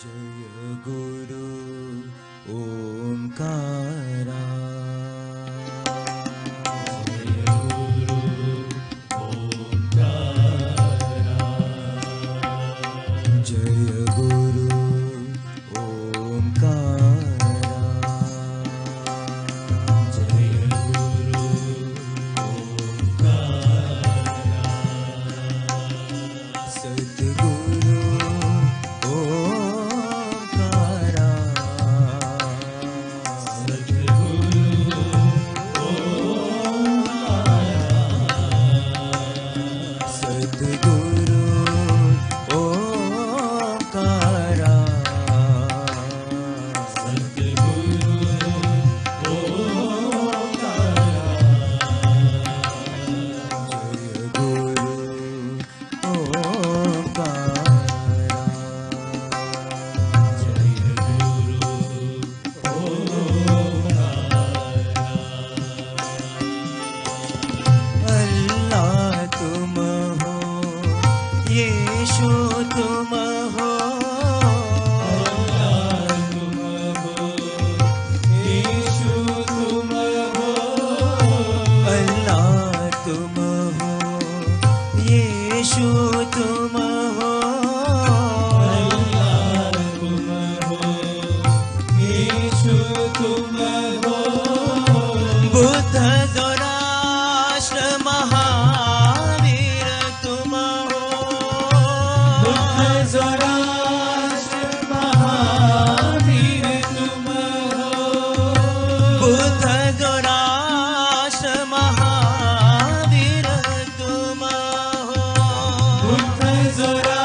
जय गुरु ओंकारा। जय गुरु ओंकारा। जय गुरु ओंकारा। जय गुरु ओंकारा। सद्गुरु ओंकारा। सद्गुरु ओंकारा। सद्गुरु ओंकारा। सद्गुरु अल्लाह तुम हो, यीशु तुम हो। अल्लाह तुम हो, यीशु तुम हो। अल्लाह तुम हो, यीशु तुम हो। अल्लाह तुम हो, यीशु तुम हो। बुद्ध ज़ोराष्ट्र महावीर तुम हो। बुद्ध ज़ोराष्ट्र महावीर तुम हो। बुद्ध ज़ोराष्ट्र महावीर तुम हो। बुद्ध ज़ोराष्ट्र